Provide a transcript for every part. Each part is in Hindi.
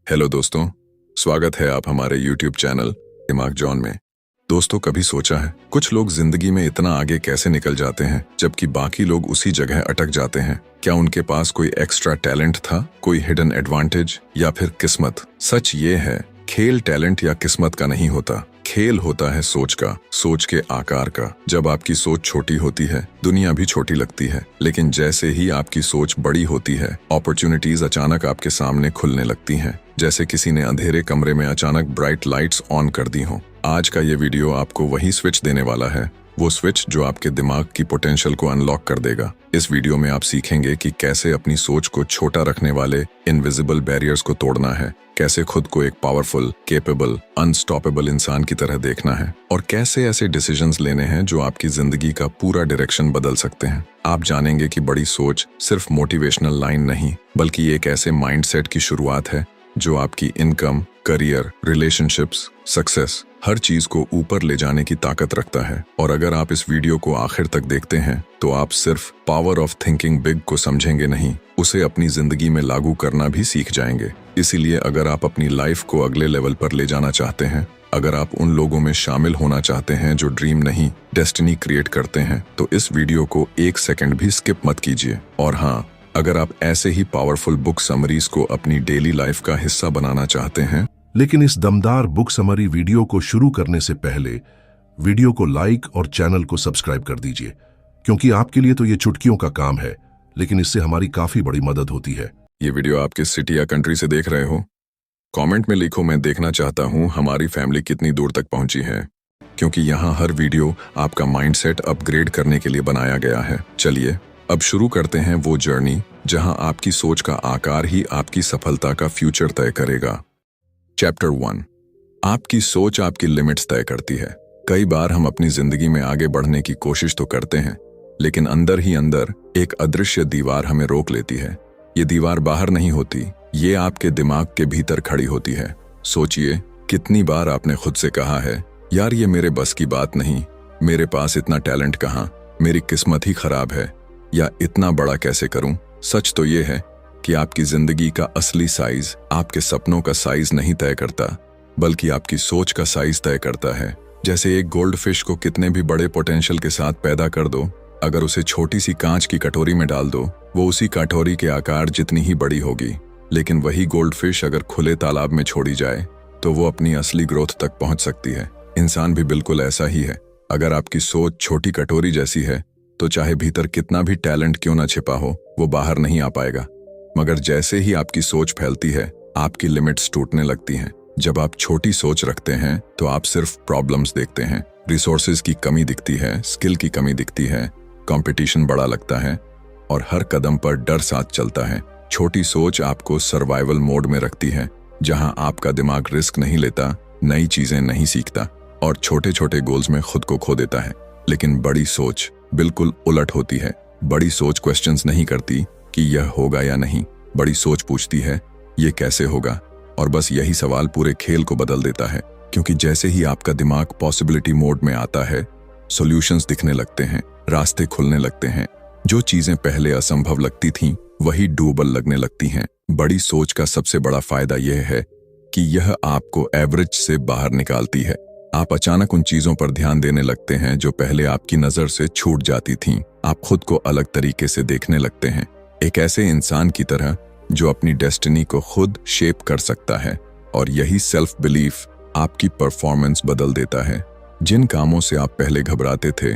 हेलो दोस्तों, स्वागत है आप हमारे YouTube चैनल दिमाग जॉन में। दोस्तों, कभी सोचा है कुछ लोग जिंदगी में इतना आगे कैसे निकल जाते हैं जबकि बाकी लोग उसी जगह अटक जाते हैं? क्या उनके पास कोई एक्स्ट्रा टैलेंट था, कोई हिडन एडवांटेज या फिर किस्मत? सच ये है, खेल टैलेंट या किस्मत का नहीं होता, खेल होता है सोच का, सोच के आकार का। जब आपकी सोच छोटी होती है, दुनिया भी छोटी लगती है, लेकिन जैसे ही आपकी सोच बड़ी होती है, अपॉर्चुनिटीज अचानक आपके सामने खुलने लगती हैं, जैसे किसी ने अंधेरे कमरे में अचानक ब्राइट लाइट्स ऑन कर दी हों। आज का ये वीडियो आपको वही स्विच देने वाला है, वो स्विच जो आपके दिमाग की पोटेंशियल को अनलॉक कर देगा। इस वीडियो में आप सीखेंगे कि कैसे अपनी सोच को छोटा रखने वाले इनविजिबल बैरियर्स को तोड़ना है, कैसे खुद को एक पावरफुल, केपेबल, अनस्टॉपेबल इंसान की तरह देखना है, और कैसे ऐसे डिसीजंस लेने हैं जो आपकी जिंदगी का पूरा डायरेक्शन बदल सकते हैं। आप जानेंगे कि बड़ी सोच सिर्फ मोटिवेशनल लाइन नहीं, बल्कि एक ऐसे माइंडसेट की शुरुआत है जो आपकी इनकम, करियर, रिलेशनशिप्स, सक्सेस, हर चीज को ऊपर ले जाने की ताकत रखता है। और अगर आप इस वीडियो को आखिर तक देखते हैं तो आप सिर्फ पावर ऑफ थिंकिंग बिग को समझेंगे नहीं, उसे अपनी जिंदगी में लागू करना भी सीख जाएंगे। इसीलिए अगर आप अपनी लाइफ को अगले लेवल पर ले जाना चाहते हैं, अगर आप उन लोगों में शामिल होना चाहते हैं जो ड्रीम नहीं डेस्टिनी क्रिएट करते हैं, तो इस वीडियो को एक सेकंड भी स्किप मत कीजिए। और हाँ, अगर आप ऐसे ही पावरफुल बुक समरीज को अपनी डेली लाइफ का हिस्सा बनाना चाहते हैं, लेकिन इस दमदार बुक समरी वीडियो को शुरू करने से पहले वीडियो को लाइक और चैनल को सब्सक्राइब कर दीजिए, क्योंकि आपके लिए तो ये चुटकियों का काम है, लेकिन इससे हमारी काफी बड़ी मदद होती है। ये वीडियो आप किस सिटी या कंट्री से देख रहे हो? कमेंट में लिखो, मैं देखना चाहता हूँ हमारी फैमिली कितनी दूर तक पहुंची है, क्योंकि यहाँ हर वीडियो आपका माइंडसेट अपग्रेड करने के लिए बनाया गया है। चलिए अब शुरू करते हैं वो जर्नी जहां आपकी सोच का आकार ही आपकी सफलता का फ्यूचर तय करेगा। चैप्टर 1, आपकी सोच आपकी लिमिट्स तय करती है। कई बार हम अपनी जिंदगी में आगे बढ़ने की कोशिश तो करते हैं, लेकिन अंदर ही अंदर एक अदृश्य दीवार हमें रोक लेती है। ये दीवार बाहर नहीं होती, ये आपके दिमाग के भीतर खड़ी होती है। सोचिए, कितनी बार आपने खुद से कहा है, यार ये मेरे बस की बात नहीं, मेरे पास इतना टैलेंट कहाँ, मेरी किस्मत ही खराब है, या इतना बड़ा कैसे करूं? सच तो ये है कि आपकी जिंदगी का असली साइज आपके सपनों का साइज नहीं तय करता, बल्कि आपकी सोच का साइज तय करता है। जैसे एक गोल्ड फिश को कितने भी बड़े पोटेंशियल के साथ पैदा कर दो, अगर उसे छोटी सी कांच की कटोरी में डाल दो, वो उसी कटोरी के आकार जितनी ही बड़ी होगी। लेकिन वही गोल्ड फिश अगर खुले तालाब में छोड़ी जाए तो वो अपनी असली ग्रोथ तक पहुंच सकती है। इंसान भी बिल्कुल ऐसा ही है। अगर आपकी सोच छोटी कटोरी जैसी है तो चाहे भीतर कितना भी टैलेंट क्यों ना छिपा हो, वो बाहर नहीं आ पाएगा। मगर जैसे ही आपकी सोच फैलती है, आपकी लिमिट्स टूटने लगती हैं। जब आप छोटी सोच रखते हैं तो आप सिर्फ प्रॉब्लम्स देखते हैं, रिसोर्सेज की कमी दिखती है, स्किल की कमी दिखती है, कंपटीशन बड़ा लगता है और हर कदम पर डर साथ चलता है। छोटी सोच आपको सर्वाइवल मोड में रखती है, जहां आपका दिमाग रिस्क नहीं लेता, नई चीजें नहीं सीखता और छोटे छोटे गोल्स में खुद को खो देता है। लेकिन बड़ी सोच बिल्कुल उलट होती है। बड़ी सोच क्वेश्चंस नहीं करती कि यह होगा या नहीं, बड़ी सोच पूछती है ये कैसे होगा, और बस यही सवाल पूरे खेल को बदल देता है। क्योंकि जैसे ही आपका दिमाग पॉसिबिलिटी मोड में आता है, सॉल्यूशंस दिखने लगते हैं, रास्ते खुलने लगते हैं। जो चीजें पहले असंभव लगती थीं, वही डूबल लगने लगती हैं। बड़ी सोच का सबसे बड़ा फायदा यह है कि यह आपको एवरेज से बाहर निकालती है। आप अचानक उन चीजों पर ध्यान देने लगते हैं जो पहले आपकी नजर से छूट जाती थीं। आप खुद को अलग तरीके से देखने लगते हैं, एक ऐसे इंसान की तरह जो अपनी डेस्टिनी को खुद शेप कर सकता है। और यही सेल्फ बिलीफ आपकी परफॉर्मेंस बदल देता है। जिन कामों से आप पहले घबराते थे,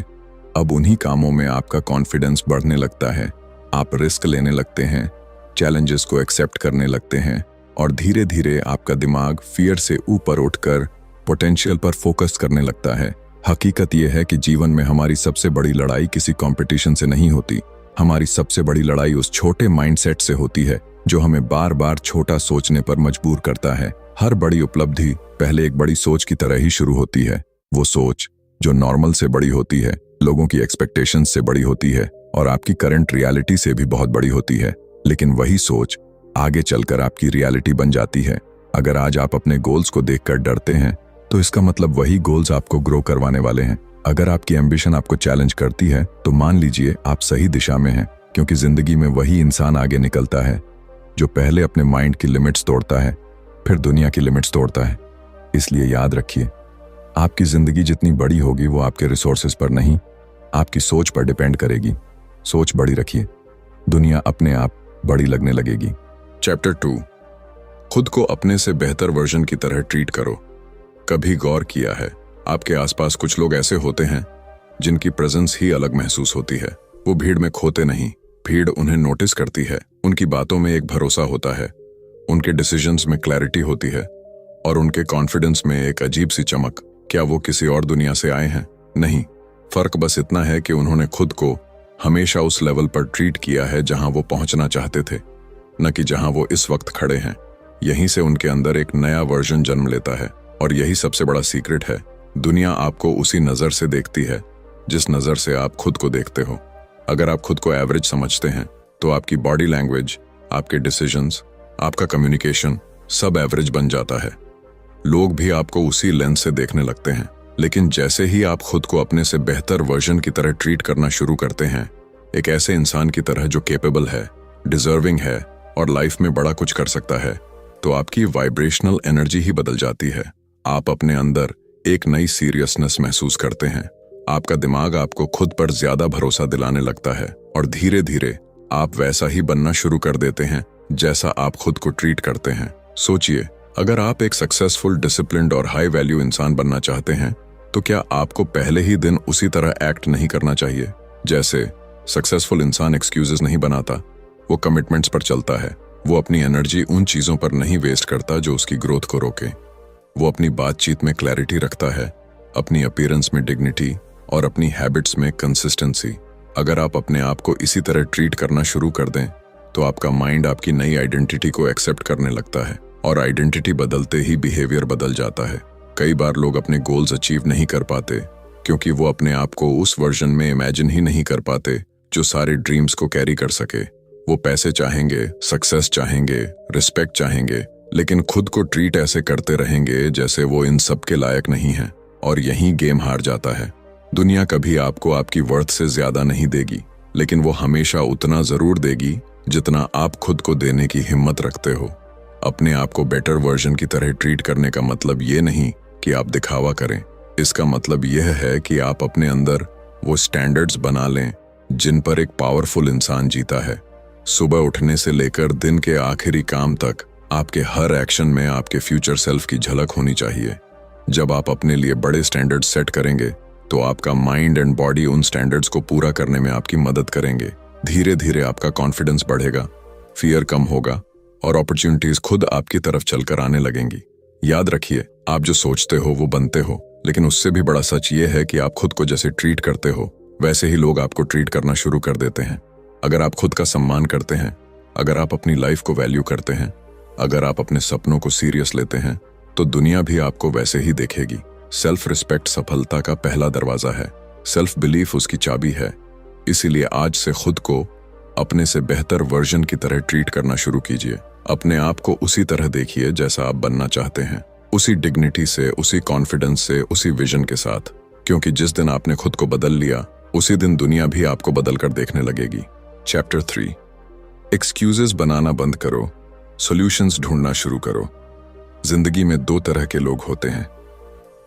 अब उन्हीं कामों में आपका कॉन्फिडेंस बढ़ने लगता है। आप रिस्क लेने लगते हैं, चैलेंजेस को एक्सेप्ट करने लगते हैं और धीरे धीरे आपका दिमाग फियर से ऊपर उठकर पोटेंशियल पर फोकस करने लगता है। हकीकत यह है कि जीवन में हमारी सबसे बड़ी लड़ाई किसी कंपटीशन से नहीं होती, हमारी सबसे बड़ी लड़ाई उस छोटे माइंडसेट से होती है जो हमें बार बार छोटा सोचने पर मजबूर करता है। हर बड़ी उपलब्धि पहले एक बड़ी सोच की तरह ही शुरू होती है। वो सोच जो नॉर्मल से बड़ी होती है, लोगों की एक्सपेक्टेशंस से बड़ी होती है और आपकी करंट रियलिटी से भी बहुत बड़ी होती है। लेकिन वही सोच आगे चलकर आपकी रियलिटी बन जाती है। अगर आज आप अपने गोल्स को देखकर डरते हैं, तो इसका मतलब वही गोल्स आपको ग्रो करवाने वाले हैं। अगर आपकी एम्बिशन आपको चैलेंज करती है, तो मान लीजिए आप सही दिशा में हैं, क्योंकि जिंदगी में वही इंसान आगे निकलता है जो पहले अपने माइंड की लिमिट्स तोड़ता है। फिर दुनिया की लिमिट्स तोड़ता है। इसलिए याद रखिए, आपकी जिंदगी जितनी बड़ी होगी वो आपके रिसोर्सेज पर नहीं, आपकी सोच पर डिपेंड करेगी। सोच बड़ी रखिए, दुनिया अपने आप बड़ी लगने लगेगी। चैप्टर 2, खुद को अपने से बेहतर वर्जन की तरह ट्रीट करो। कभी गौर किया है, आपके आसपास कुछ लोग ऐसे होते हैं जिनकी प्रेजेंस ही अलग महसूस होती है। वो भीड़ में खोते नहीं, भीड़ उन्हें नोटिस करती है। उनकी बातों में एक भरोसा होता है, उनके डिसीजंस में क्लैरिटी होती है और उनके कॉन्फिडेंस में एक अजीब सी चमक। क्या वो किसी और दुनिया से आए हैं? नहीं, फर्क बस इतना है कि उन्होंने खुद को हमेशा उस लेवल पर ट्रीट किया है जहां वो पहुंचना चाहते थे, न कि जहां वो इस वक्त खड़े हैं। यहीं से उनके अंदर एक नया वर्जन जन्म लेता है और यही सबसे बड़ा सीक्रेट है। दुनिया आपको उसी नजर से देखती है जिस नजर से आप खुद को देखते हो। अगर आप खुद को एवरेज समझते हैं तो आपकी बॉडी लैंग्वेज, आपके डिसीजंस, आपका कम्युनिकेशन सब एवरेज बन जाता है। लोग भी आपको उसी लेंस से देखने लगते हैं। लेकिन जैसे ही आप खुद को अपने से बेहतर वर्जन की तरह ट्रीट करना शुरू करते हैं, एक ऐसे इंसान की तरह जो केपेबल है, डिजर्विंग है और लाइफ में बड़ा कुछ कर सकता है, तो आपकी वाइब्रेशनल एनर्जी ही बदल जाती है। आप अपने अंदर एक नई सीरियसनेस महसूस करते हैं। आपका दिमाग आपको खुद पर ज्यादा भरोसा दिलाने लगता है और धीरे धीरे आप वैसा ही बनना शुरू कर देते हैं जैसा आप खुद को ट्रीट करते हैं। सोचिए, अगर आप एक सक्सेसफुल, डिसिप्लिन्ड और हाई वैल्यू इंसान बनना चाहते हैं तो क्या आपको पहले ही दिन उसी तरह एक्ट नहीं करना चाहिए? जैसे सक्सेसफुल इंसान एक्सक्यूजेस नहीं बनाता, वो कमिटमेंट्स पर चलता है। वो अपनी एनर्जी उन चीजों पर नहीं वेस्ट करता जो उसकी ग्रोथ को रोके। वो अपनी बातचीत में क्लैरिटी रखता है, अपनी अपीयरेंस में डिग्निटी और अपनी हैबिट्स में कंसिस्टेंसी। अगर आप अपने आप को इसी तरह ट्रीट करना शुरू कर दें तो आपका माइंड आपकी नई आइडेंटिटी को एक्सेप्ट करने लगता है और आइडेंटिटी बदलते ही बिहेवियर बदल जाता है। कई बार लोग अपने गोल्स अचीव नहीं कर पाते क्योंकि वो अपने आप को उस वर्जन में इमेजिन ही नहीं कर पाते जो सारे ड्रीम्स को कैरी कर सके। वो पैसे चाहेंगे, सक्सेस चाहेंगे, रिस्पेक्ट चाहेंगे, लेकिन खुद को ट्रीट ऐसे करते रहेंगे जैसे वो इन सब के लायक नहीं है और यहीं गेम हार जाता है। दुनिया कभी आपको आपकी वर्थ से ज्यादा नहीं देगी, लेकिन वो हमेशा उतना जरूर देगी जितना आप खुद को देने की हिम्मत रखते हो। अपने आप को बेटर वर्जन की तरह ट्रीट करने का मतलब ये नहीं कि आप दिखावा करें। इसका मतलब यह है कि आप अपने अंदर वो स्टैंडर्ड्स बना लें जिन पर एक पावरफुल इंसान जीता है। सुबह उठने से लेकर दिन के आखिरी काम तक आपके हर एक्शन में आपके फ्यूचर सेल्फ की झलक होनी चाहिए। जब आप अपने लिए बड़े स्टैंडर्ड्स सेट करेंगे तो आपका माइंड एंड बॉडी उन स्टैंडर्ड्स को पूरा करने में आपकी मदद करेंगे। धीरे धीरे आपका कॉन्फिडेंस बढ़ेगा, फियर कम होगा और अपॉर्चुनिटीज खुद आपकी तरफ चलकर आने लगेंगी। याद रखिए, आप जो सोचते हो वो बनते हो, लेकिन उससे भी बड़ा सच ये है कि आप खुद को जैसे ट्रीट करते हो वैसे ही लोग आपको ट्रीट करना शुरू कर देते हैं। अगर आप खुद का सम्मान करते हैं, अगर आप अपनी लाइफ को वैल्यू करते हैं, अगर आप अपने सपनों को सीरियस लेते हैं, तो दुनिया भी आपको वैसे ही देखेगी। सेल्फ रिस्पेक्ट सफलता का पहला दरवाजा है, सेल्फ बिलीफ उसकी चाबी है। इसीलिए आज से खुद को अपने से बेहतर वर्जन की तरह ट्रीट करना शुरू कीजिए। अपने आप को उसी तरह देखिए जैसा आप बनना चाहते हैं, उसी डिग्निटी से, उसी कॉन्फिडेंस से, उसी विजन के साथ। क्योंकि जिस दिन आपने खुद को बदल लिया, उसी दिन दुनिया भी आपको बदल कर देखने लगेगी। चैप्टर 3, एक्सक्यूजेस बनाना बंद करो, सॉल्यूशंस ढूंढना शुरू करो। जिंदगी में दो तरह के लोग होते हैं,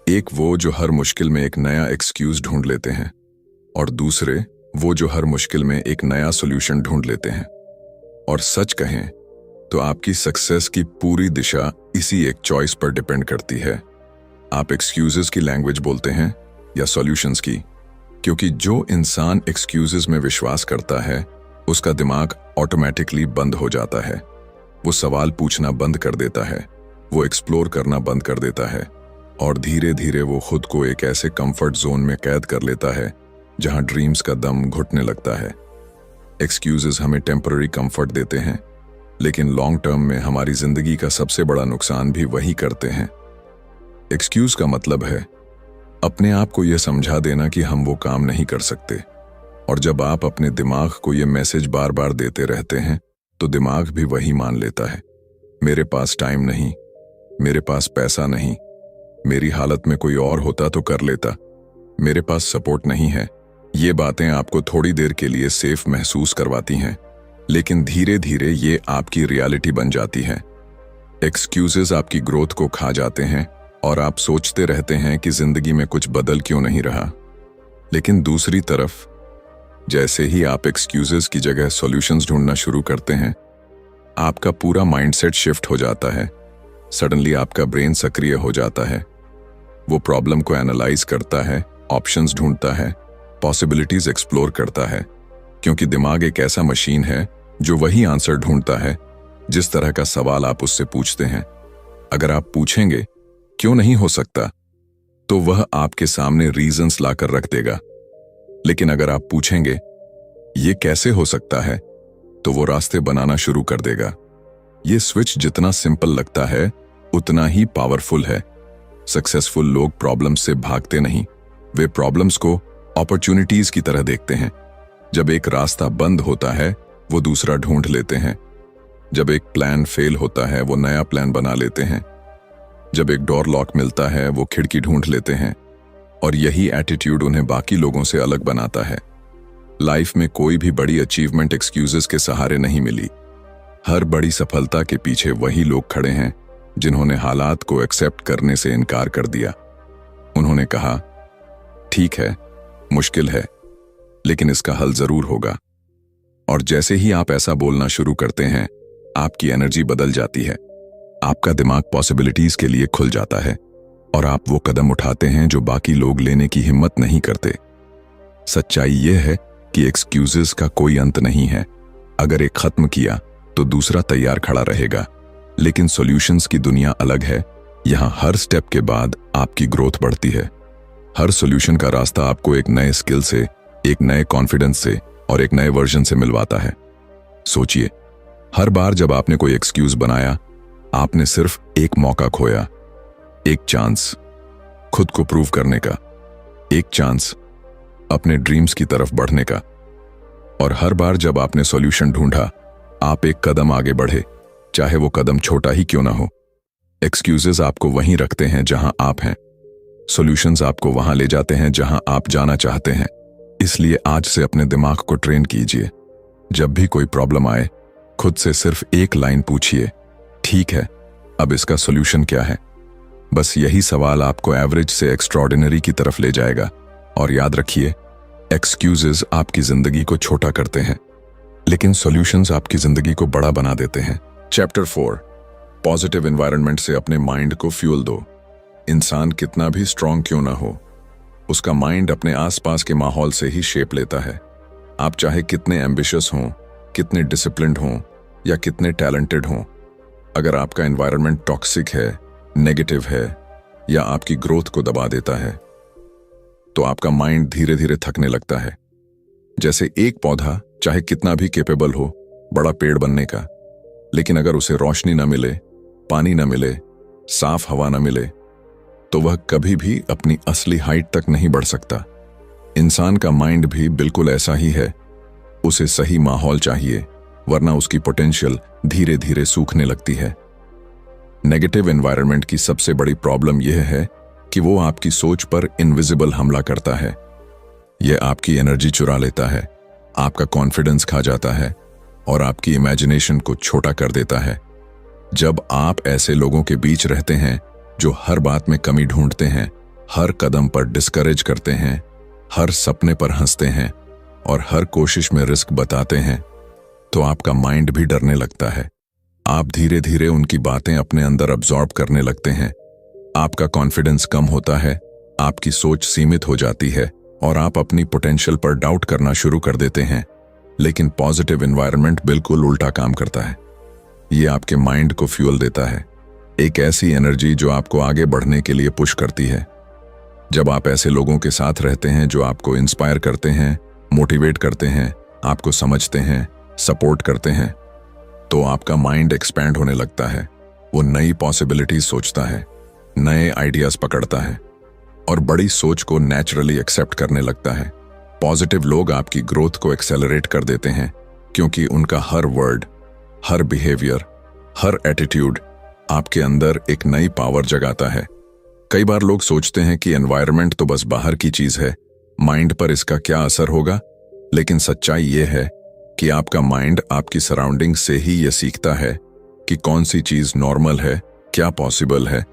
एक वो जो हर मुश्किल में एक नया एक्सक्यूज ढूंढ लेते हैं और दूसरे वो जो हर मुश्किल में एक नया सॉल्यूशन ढूंढ लेते हैं। और सच कहें तो आपकी सक्सेस की पूरी दिशा इसी एक चॉइस पर डिपेंड करती है। आप एक्सक्यूजेस की लैंग्वेज बोलते हैं या सॉल्यूशंस की? क्योंकि जो इंसान एक्सक्यूजेस में विश्वास करता है उसका दिमाग ऑटोमेटिकली बंद हो जाता है। वो सवाल पूछना बंद कर देता है, वो एक्सप्लोर करना बंद कर देता है और धीरे धीरे वो खुद को एक ऐसे कंफर्ट जोन में कैद कर लेता है जहां ड्रीम्स का दम घुटने लगता है। एक्सक्यूजेस हमें टेम्पररी कंफर्ट देते हैं, लेकिन लॉन्ग टर्म में हमारी जिंदगी का सबसे बड़ा नुकसान भी वही करते हैं। एक्सक्यूज का मतलब है अपने आप को यह समझा देना कि हम वो काम नहीं कर सकते। और जब आप अपने दिमाग को यह मैसेज बार बार देते रहते हैं तो दिमाग भी वही मान लेता है। मेरे पास टाइम नहीं, मेरे पास पैसा नहीं, मेरी हालत में कोई और होता तो कर लेता, मेरे पास सपोर्ट नहीं है। ये बातें आपको थोड़ी देर के लिए सेफ महसूस करवाती हैं, लेकिन धीरे धीरे ये आपकी रियलिटी बन जाती है। एक्सक्यूजेस आपकी ग्रोथ को खा जाते हैं और आप सोचते रहते हैं कि जिंदगी में कुछ बदल क्यों नहीं रहा। लेकिन दूसरी तरफ जैसे ही आप एक्सक्यूजेस की जगह सॉल्यूशंस ढूंढना शुरू करते हैं, आपका पूरा माइंडसेट शिफ्ट हो जाता है। सडनली आपका ब्रेन सक्रिय हो जाता है। वो प्रॉब्लम को एनालाइज करता है, ऑप्शंस ढूंढता है, पॉसिबिलिटीज एक्सप्लोर करता है, क्योंकि दिमाग एक ऐसा मशीन है जो वही आंसर ढूंढता है जिस तरह का सवाल आप उससे पूछते हैं। अगर आप पूछेंगे क्यों नहीं हो सकता, तो वह आपके सामने रीजंस लाकर रख देगा। लेकिन अगर आप पूछेंगे ये कैसे हो सकता है, तो वो रास्ते बनाना शुरू कर देगा। ये स्विच जितना सिंपल लगता है उतना ही पावरफुल है। सक्सेसफुल लोग प्रॉब्लम्स से भागते नहीं, वे प्रॉब्लम्स को अपॉर्चुनिटीज की तरह देखते हैं। जब एक रास्ता बंद होता है वो दूसरा ढूंढ लेते हैं। जब एक प्लान फेल होता है वो नया प्लान बना लेते हैं। जब एक डोर लॉक मिलता है वो खिड़की ढूंढ लेते हैं। और यही एटीट्यूड उन्हें बाकी लोगों से अलग बनाता है। लाइफ में कोई भी बड़ी अचीवमेंट एक्सक्यूजेस के सहारे नहीं मिली। हर बड़ी सफलता के पीछे वही लोग खड़े हैं जिन्होंने हालात को एक्सेप्ट करने से इनकार कर दिया। उन्होंने कहा, ठीक है, मुश्किल है, लेकिन इसका हल जरूर होगा। और जैसे ही आप ऐसा बोलना शुरू करते हैं, आपकी एनर्जी बदल जाती है। आपका दिमाग पॉसिबिलिटीज के लिए खुल जाता है और आप वो कदम उठाते हैं जो बाकी लोग लेने की हिम्मत नहीं करते। सच्चाई यह है कि एक्सक्यूजेस का कोई अंत नहीं है। अगर एक खत्म किया तो दूसरा तैयार खड़ा रहेगा। लेकिन सॉल्यूशंस की दुनिया अलग है। यहां हर स्टेप के बाद आपकी ग्रोथ बढ़ती है। हर सॉल्यूशन का रास्ता आपको एक नए स्किल से, एक नए कॉन्फिडेंस से और एक नए वर्जन से मिलवाता है। सोचिए, हर बार जब आपने कोई एक्सक्यूज बनाया, आपने सिर्फ एक मौका खोया। एक चांस खुद को प्रूव करने का, एक चांस अपने ड्रीम्स की तरफ बढ़ने का। और हर बार जब आपने सॉल्यूशन ढूंढा, आप एक कदम आगे बढ़े, चाहे वो कदम छोटा ही क्यों ना हो। एक्सक्यूजेस आपको वहीं रखते हैं जहां आप हैं। सॉल्यूशंस आपको वहां ले जाते हैं जहां आप जाना चाहते हैं। इसलिए आज से अपने दिमाग को ट्रेन कीजिए। जब भी कोई प्रॉब्लम आए, खुद से सिर्फ एक लाइन पूछिए, ठीक है, अब इसका सॉल्यूशन क्या है। बस यही सवाल आपको एवरेज से एक्स्ट्रॉर्डिनरी की तरफ ले जाएगा। और याद रखिए, एक्सक्यूजेस आपकी जिंदगी को छोटा करते हैं, लेकिन सॉल्यूशंस आपकी जिंदगी को बड़ा बना देते हैं। चैप्टर 4, पॉजिटिव एनवायरनमेंट से अपने माइंड को फ्यूल दो। इंसान कितना भी स्ट्रांग क्यों ना हो, उसका माइंड अपने आसपास के माहौल से ही शेप लेता है। आप चाहे कितने एम्बिशियस हों, कितने डिसिप्लिन्ड हों या कितने टैलेंटेड हों, अगर आपका एनवायरनमेंट टॉक्सिक है, नेगेटिव है या आपकी ग्रोथ को दबा देता है, तो आपका माइंड धीरे धीरे थकने लगता है। जैसे एक पौधा चाहे कितना भी कैपेबल हो बड़ा पेड़ बनने का, लेकिन अगर उसे रोशनी न मिले, पानी न मिले, साफ हवा न मिले, तो वह कभी भी अपनी असली हाइट तक नहीं बढ़ सकता। इंसान का माइंड भी बिल्कुल ऐसा ही है। उसे सही माहौल चाहिए, वरना उसकी पोटेंशियल धीरे धीरे सूखने लगती है। नेगेटिव एनवायरनमेंट की सबसे बड़ी प्रॉब्लम यह है कि वो आपकी सोच पर इनविजिबल हमला करता है। यह आपकी एनर्जी चुरा लेता है, आपका कॉन्फिडेंस खा जाता है और आपकी इमेजिनेशन को छोटा कर देता है। जब आप ऐसे लोगों के बीच रहते हैं जो हर बात में कमी ढूंढते हैं, हर कदम पर डिस्करेज करते हैं, हर सपने पर हंसते हैं और हर कोशिश में रिस्क बताते हैं, तो आपका माइंड भी डरने लगता है। आप धीरे धीरे उनकी बातें अपने अंदर अब्सॉर्ब करने लगते हैं। आपका कॉन्फिडेंस कम होता है, आपकी सोच सीमित हो जाती है और आप अपनी पोटेंशियल पर डाउट करना शुरू कर देते हैं। लेकिन पॉजिटिव एनवायरनमेंट बिल्कुल उल्टा काम करता है। ये आपके माइंड को फ्यूल देता है, एक ऐसी एनर्जी जो आपको आगे बढ़ने के लिए पुश करती है। जब आप ऐसे लोगों के साथ रहते हैं जो आपको इंस्पायर करते हैं, मोटिवेट करते हैं, आपको समझते हैं, सपोर्ट करते हैं, तो आपका माइंड एक्सपैंड होने लगता है। वो नई पॉसिबिलिटीज सोचता है, नए आइडियाज पकड़ता है और बड़ी सोच को नेचुरली एक्सेप्ट करने लगता है। पॉजिटिव लोग आपकी ग्रोथ को एक्सेलरेट कर देते हैं, क्योंकि उनका हर वर्ड, हर बिहेवियर, हर एटीट्यूड आपके अंदर एक नई पावर जगाता है। कई बार लोग सोचते हैं कि एनवायरनमेंट तो बस बाहर की चीज है, माइंड पर इसका क्या असर होगा। लेकिन सच्चाई यह है कि आपका माइंड आपकी सराउंडिंग से ही यह सीखता है कि कौन सी चीज नॉर्मल है, क्या पॉसिबल है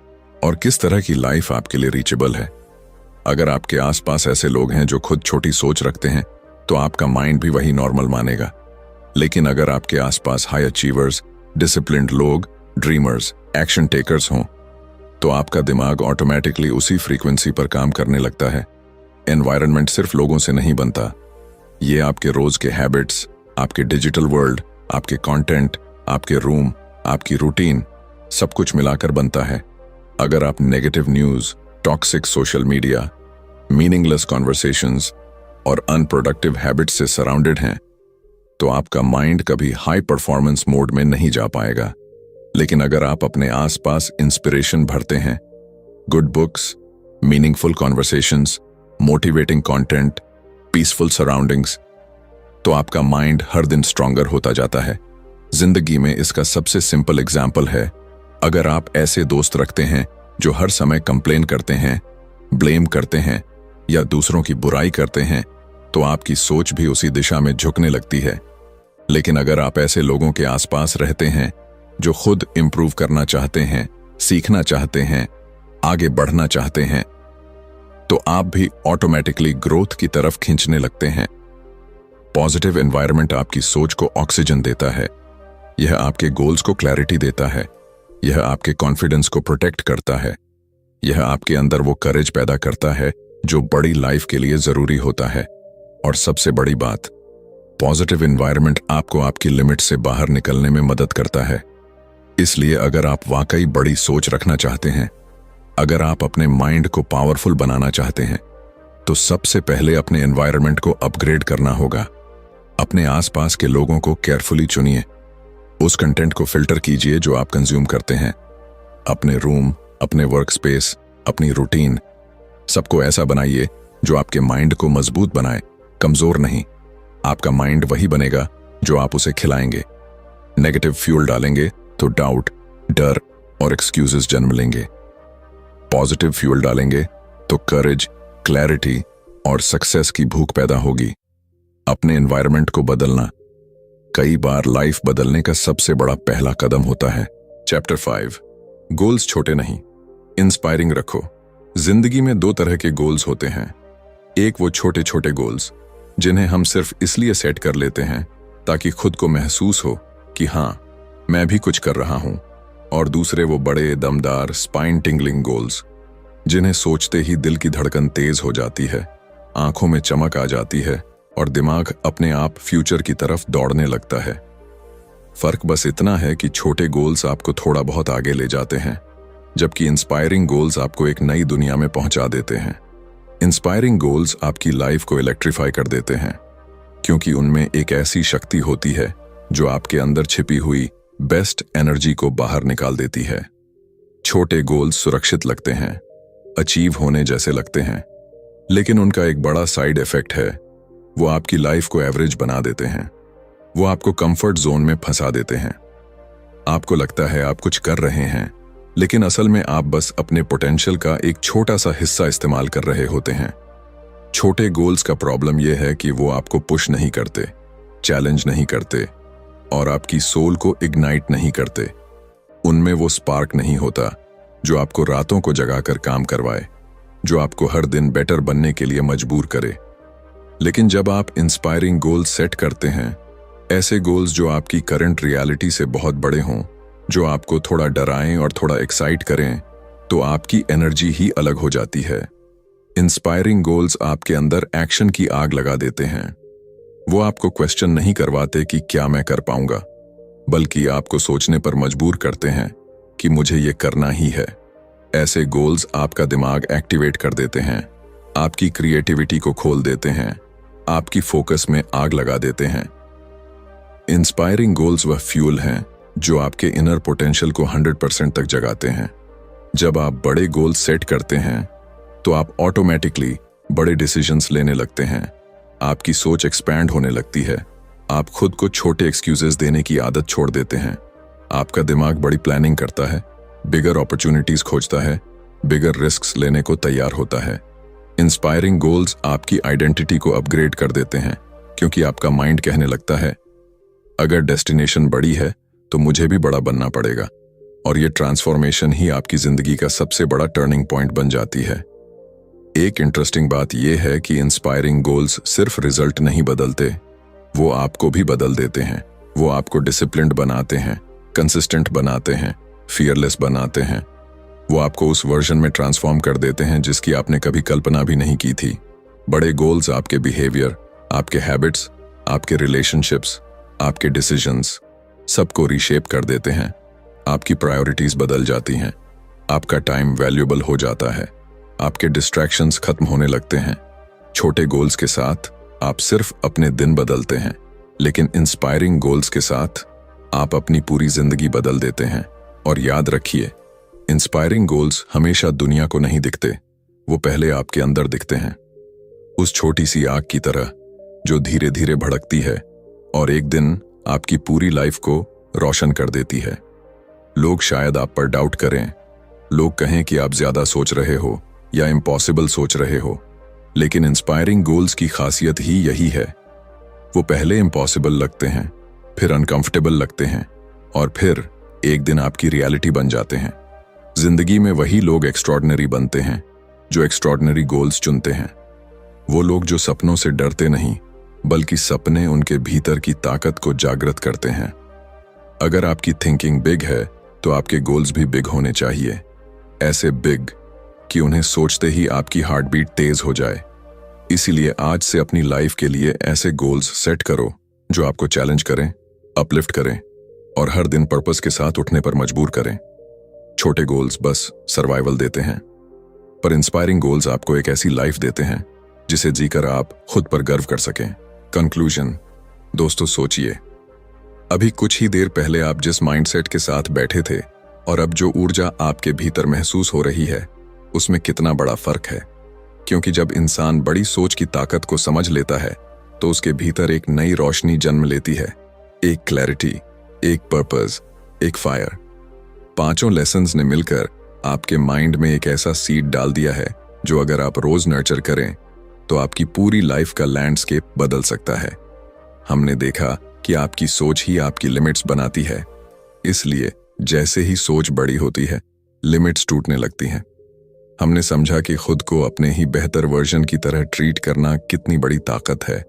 और किस तरह की लाइफ आपके लिए रीचेबल है। अगर आपके आसपास ऐसे लोग हैं जो खुद छोटी सोच रखते हैं तो आपका माइंड भी वही नॉर्मल मानेगा। लेकिन अगर आपके आसपास हाई अचीवर्स, डिसिप्लिन्ड लोग, ड्रीमर्स, एक्शन टेकर्स हों तो आपका दिमाग ऑटोमेटिकली उसी फ्रीक्वेंसी पर काम करने लगता है। एनवायरनमेंट सिर्फ लोगों से नहीं बनता, ये आपके रोज के हैबिट्स, आपके डिजिटल वर्ल्ड, आपके कंटेंट, आपके रूम, आपकी रूटीन, सब कुछ मिलाकर बनता है। अगर आप negative news, toxic social media, meaningless conversations और अनप्रोडक्टिव हैबिट्स से सराउंडेड हैं तो आपका माइंड कभी हाई परफॉर्मेंस मोड में नहीं जा पाएगा। लेकिन अगर आप अपने आसपास इंस्पिरेशन भरते हैं, good books, meaningful conversations, motivating content, peaceful surroundings, तो आपका माइंड हर दिन स्ट्रांगर होता जाता है। जिंदगी में इसका सबसे सिंपल एग्जाम्पल है, अगर आप ऐसे दोस्त रखते हैं जो हर समय कंप्लेन करते हैं, ब्लेम करते हैं या दूसरों की बुराई करते हैं तो आपकी सोच भी उसी दिशा में झुकने लगती है। लेकिन अगर आप ऐसे लोगों के आसपास रहते हैं जो खुद इंप्रूव करना चाहते हैं, सीखना चाहते हैं, आगे बढ़ना चाहते हैं, तो आप भी ऑटोमेटिकली ग्रोथ की तरफ खींचने लगते हैं। पॉजिटिव एनवायरनमेंट आपकी सोच को ऑक्सीजन देता है, यह आपके गोल्स को क्लैरिटी देता है, यह आपके कॉन्फिडेंस को प्रोटेक्ट करता है, यह आपके अंदर वो करेज पैदा करता है जो बड़ी लाइफ के लिए जरूरी होता है। और सबसे बड़ी बात, पॉजिटिव एनवायरनमेंट आपको आपकी लिमिट से बाहर निकलने में मदद करता है। इसलिए अगर आप वाकई बड़ी सोच रखना चाहते हैं, अगर आप अपने माइंड को पावरफुल बनाना चाहते हैं, तो सबसे पहले अपने एनवायरनमेंट को अपग्रेड करना होगा। अपने आसपास के लोगों को केयरफुली चुनिए, उस कंटेंट को फिल्टर कीजिए जो आप कंज्यूम करते हैं। अपने रूम, अपने वर्क स्पेस, अपनी रूटीन, सबको ऐसा बनाइए जो आपके माइंड को मजबूत बनाए, कमजोर नहीं। आपका माइंड वही बनेगा जो आप उसे खिलाएंगे। नेगेटिव फ्यूल डालेंगे तो डाउट, डर और एक्सक्यूजेस जन्म लेंगे। पॉजिटिव फ्यूल डालेंगे तो करेज, क्लैरिटी और सक्सेस की भूख पैदा होगी। अपने एनवायरनमेंट को बदलना कई बार लाइफ बदलने का सबसे बड़ा पहला कदम होता है। चैप्टर 5, गोल्स छोटे नहीं, इंस्पायरिंग रखो। जिंदगी में दो तरह के गोल्स होते हैं। एक वो छोटे छोटे गोल्स जिन्हें हम सिर्फ इसलिए सेट कर लेते हैं ताकि खुद को महसूस हो कि हाँ, मैं भी कुछ कर रहा हूं। और दूसरे वो बड़े, दमदार, स्पाइन टिंगलिंग गोल्स जिन्हें सोचते ही दिल की धड़कन तेज हो जाती है, आंखों में चमक आ जाती है और दिमाग अपने आप फ्यूचर की तरफ दौड़ने लगता है। फर्क बस इतना है कि छोटे गोल्स आपको थोड़ा बहुत आगे ले जाते हैं, जबकि इंस्पायरिंग गोल्स आपको एक नई दुनिया में पहुंचा देते हैं। इंस्पायरिंग गोल्स आपकी लाइफ को इलेक्ट्रीफाई कर देते हैं, क्योंकि उनमें एक ऐसी शक्ति होती है जो आपके अंदर छिपी हुई बेस्ट एनर्जी को बाहर निकाल देती है। छोटे गोल्स सुरक्षित लगते हैं, अचीव होने जैसे लगते हैं, लेकिन उनका एक बड़ा साइड इफेक्ट है, वो आपकी लाइफ को एवरेज बना देते हैं। वो आपको कंफर्ट जोन में फंसा देते हैं। आपको लगता है आप कुछ कर रहे हैं, लेकिन असल में आप बस अपने पोटेंशियल का एक छोटा सा हिस्सा इस्तेमाल कर रहे होते हैं। छोटे गोल्स का प्रॉब्लम यह है कि वो आपको पुश नहीं करते, चैलेंज नहीं करते और आपकी सोल को इग्नाइट नहीं करते। उनमें वो स्पार्क नहीं होता जो आपको रातों को जगाकर काम करवाए, जो आपको हर दिन बेटर बनने के लिए मजबूर करे। लेकिन जब आप इंस्पायरिंग गोल्स सेट करते हैं, ऐसे गोल्स जो आपकी करंट रियलिटी से बहुत बड़े हों, जो आपको थोड़ा डराएं और थोड़ा एक्साइट करें, तो आपकी एनर्जी ही अलग हो जाती है। इंस्पायरिंग गोल्स आपके अंदर एक्शन की आग लगा देते हैं। वो आपको क्वेश्चन नहीं करवाते कि क्या मैं कर पाऊंगा, बल्कि आपको सोचने पर मजबूर करते हैं कि मुझे ये करना ही है। ऐसे गोल्स आपका दिमाग एक्टिवेट कर देते हैं, आपकी क्रिएटिविटी को खोल देते हैं, आपकी फोकस में आग लगा देते हैं। इंस्पायरिंग गोल्स वह फ्यूल हैं जो आपके इनर पोटेंशियल को 100% तक जगाते हैं। जब आप बड़े गोल्स सेट करते हैं तो आप ऑटोमेटिकली बड़े डिसीजंस लेने लगते हैं, आपकी सोच एक्सपैंड होने लगती है, आप खुद को छोटे एक्सक्यूजेस देने की आदत छोड़ देते हैं। आपका दिमाग बड़ी प्लानिंग करता है, बिगर अपॉर्चुनिटीज खोजता है, बिगर रिस्क्स लेने को तैयार होता है। इंस्पायरिंग गोल्स आपकी आइडेंटिटी को अपग्रेड कर देते हैं, क्योंकि आपका माइंड कहने लगता है, अगर डेस्टिनेशन बड़ी है तो उसका मतलब जरूर बड़ा होगा। और जब आप बड़े गोल्स सेट करते हैं तो आप ऑटोमेटिकली बड़े डिसीजंस लेने लगते हैं, आपकी सोच एक्सपैंड होने लगती है, आपका दिमाग बड़ी प्लानिंग करता है, बिगर अपॉर्चुनिटीज खोजता है, बिगर रिस्क्स लेने को तैयार होता है। इंस्पायरिंग गोल्स आपकी आइडेंटिटी को अपग्रेड कर देते हैं, क्योंकि आपका माइंड कहने लगता है, तो मुझे भी बड़ा बनना पड़ेगा। और ये ट्रांसफॉर्मेशन ही आपकी जिंदगी का सबसे बड़ा टर्निंग पॉइंट बन जाती है। एक इंटरेस्टिंग बात यह है कि इंस्पायरिंग गोल्स सिर्फ रिजल्ट नहीं बदलते, वो आपको भी बदल देते हैं। वो आपको डिसिप्लिन्ड बनाते हैं, कंसिस्टेंट बनाते हैं, फियरलेस बनाते हैं। वो आपको उस वर्जन में ट्रांसफॉर्म कर देते हैं जिसकी आपने कभी कल्पना भी नहीं की थी। बड़े गोल्स आपके बिहेवियर, आपके हैबिट्स, आपके रिलेशनशिप्स, आपके डिसीजंस सबको रीशेप कर देते हैं। आपकी प्रायोरिटीज बदल जाती हैं, आपका टाइम वैल्यूएबल हो जाता है, आपके डिस्ट्रैक्शंस खत्म होने लगते हैं। छोटे गोल्स के साथ आप सिर्फ अपने दिन बदलते हैं, लेकिन इंस्पायरिंग गोल्स के साथ आप अपनी पूरी जिंदगी बदल देते हैं। और याद रखिए, इंस्पायरिंग गोल्स हमेशा दुनिया को नहीं दिखते, वो पहले आपके अंदर दिखते हैं। उस छोटी सी आग की तरह जो धीरे धीरे भड़कती है और एक दिन आपकी पूरी लाइफ को रोशन कर देती है। लोग शायद आप पर डाउट करें, लोग कहें कि आप ज्यादा सोच रहे हो या इम्पॉसिबल सोच रहे हो, लेकिन इंस्पायरिंग गोल्स की खासियत ही यही है। वो पहले इम्पॉसिबल लगते हैं, फिर अनकंफर्टेबल लगते हैं और फिर एक दिन आपकी रियलिटी बन जाते हैं। जिंदगी में वही लोग एक्स्ट्रॉर्डिनरी बनते हैं जो एक्स्ट्रॉर्डिनरी गोल्स चुनते हैं। वो लोग जो सपनों से डरते नहीं, बल्कि सपने उनके भीतर की ताकत को जागृत करते हैं। अगर आपकी थिंकिंग बिग है तो आपके गोल्स भी बिग होने चाहिए, ऐसे बिग कि उन्हें सोचते ही आपकी हार्ट बीट तेज हो जाए। इसीलिए आज से अपनी लाइफ के लिए ऐसे गोल्स सेट करो जो आपको चैलेंज करें, अपलिफ्ट करें और हर दिन पर्पस के साथ उठने पर मजबूर करें। छोटे गोल्स बस सर्वाइवल देते हैं, पर इंस्पायरिंग गोल्स आपको एक ऐसी लाइफ देते हैं जिसे जीकर आप खुद पर गर्व कर सकें। कंक्लूजन, दोस्तों सोचिए, अभी कुछ ही देर पहले आप जिस माइंडसेट के साथ बैठे थे और अब जो ऊर्जा आपके भीतर महसूस हो रही है, उसमें कितना बड़ा फर्क है। क्योंकि जब इंसान बड़ी सोच की ताकत को समझ लेता है तो उसके भीतर एक नई रोशनी जन्म लेती है, एक क्लैरिटी, एक पर्पस, एक फायर। पांचों लेसन्स ने मिलकर आपके माइंड में एक ऐसा सीड डाल दिया है जो अगर आप रोज नर्चर करें तो आपकी पूरी लाइफ का लैंडस्केप बदल सकता है। हमने देखा कि आपकी सोच ही आपकी लिमिट्स बनाती है, इसलिए जैसे ही सोच बड़ी होती है, लिमिट्स टूटने लगती हैं। हमने समझा कि खुद को अपने ही बेहतर वर्जन की तरह ट्रीट करना कितनी बड़ी ताकत है,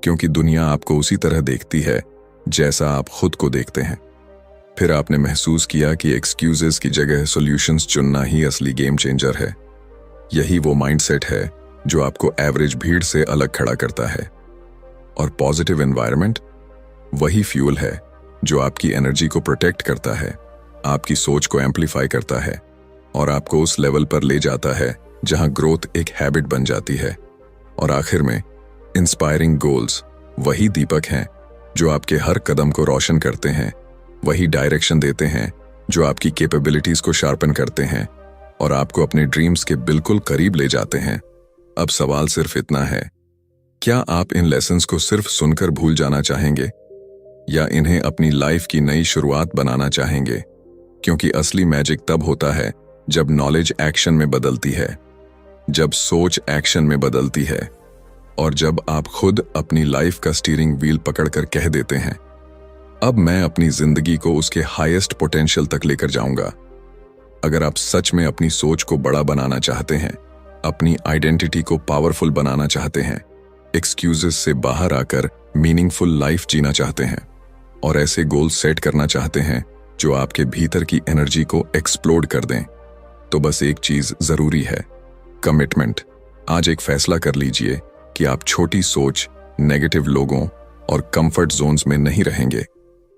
क्योंकि दुनिया आपको उसी तरह देखती है जैसा आप खुद को देखते हैं। फिर आपने महसूस किया कि एक्सक्यूजेस की जगह सॉल्यूशंस चुनना ही असली गेम चेंजर है। यही वो माइंडसेट है जो आपको एवरेज भीड़ से अलग खड़ा करता है। और पॉजिटिव एनवायरनमेंट वही फ्यूल है जो आपकी एनर्जी को प्रोटेक्ट करता है, आपकी सोच को एम्पलीफाई करता है और आपको उस लेवल पर ले जाता है जहां ग्रोथ एक हैबिट बन जाती है। और आखिर में इंस्पायरिंग गोल्स वही दीपक हैं जो आपके हर कदम को रोशन करते हैं, वही डायरेक्शन देते हैं जो आपकी कैपेबिलिटीज को शार्पन करते हैं और आपको अपने ड्रीम्स के बिल्कुल करीब ले जाते हैं। अब सवाल सिर्फ इतना है, क्या आप इन लेसन्स को सिर्फ सुनकर भूल जाना चाहेंगे या इन्हें अपनी लाइफ की नई शुरुआत बनाना चाहेंगे? क्योंकि असली मैजिक तब होता है जब नॉलेज एक्शन में बदलती है, जब सोच एक्शन में बदलती है और जब आप खुद अपनी लाइफ का स्टीयरिंग व्हील पकड़कर कह देते हैं, अब मैं अपनी जिंदगी को उसके हाईएस्ट पोटेंशियल तक लेकर जाऊंगा। अगर आप सच में अपनी सोच को बड़ा बनाना चाहते हैं, अपनी आइडेंटिटी को पावरफुल बनाना चाहते हैं, एक्सक्यूजेस से बाहर आकर मीनिंगफुल लाइफ जीना चाहते हैं और ऐसे गोल सेट करना चाहते हैं जो आपके भीतर की एनर्जी को एक्सप्लोड कर दें, तो बस एक चीज जरूरी है, कमिटमेंट। आज एक फैसला कर लीजिए कि आप छोटी सोच, नेगेटिव लोगों और कंफर्ट जोन्स में नहीं रहेंगे।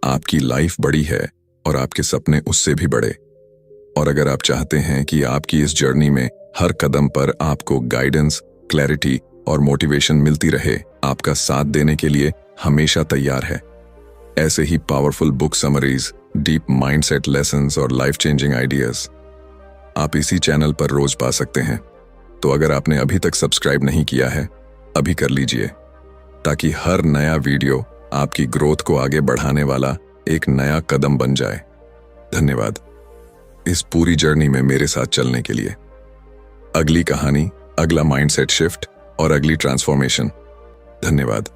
आपकी लाइफ बड़ी है और आपके सपने उससे भी बड़े। और अगर आप चाहते हैं कि आपकी इस जर्नी में हर कदम पर आपको गाइडेंस, क्लैरिटी और मोटिवेशन मिलती रहे, आपका साथ देने के लिए हमेशा तैयार है। ऐसे ही powerful book summaries, deep mindset lessons और लाइफ चेंजिंग आइडियाज आप इसी चैनल पर रोज पा सकते हैं। तो अगर आपने अभी तक सब्सक्राइब नहीं किया है, अभी कर लीजिए, ताकि हर नया वीडियो आपकी ग्रोथ को आगे बढ़ाने वाला एक नया कदम बन जाए। धन्यवाद इस पूरी जर्नी में मेरे साथ चलने के लिए। अगली कहानी, अगला माइंडसेट शिफ्ट और अगली ट्रांसफॉर्मेशन। धन्यवाद।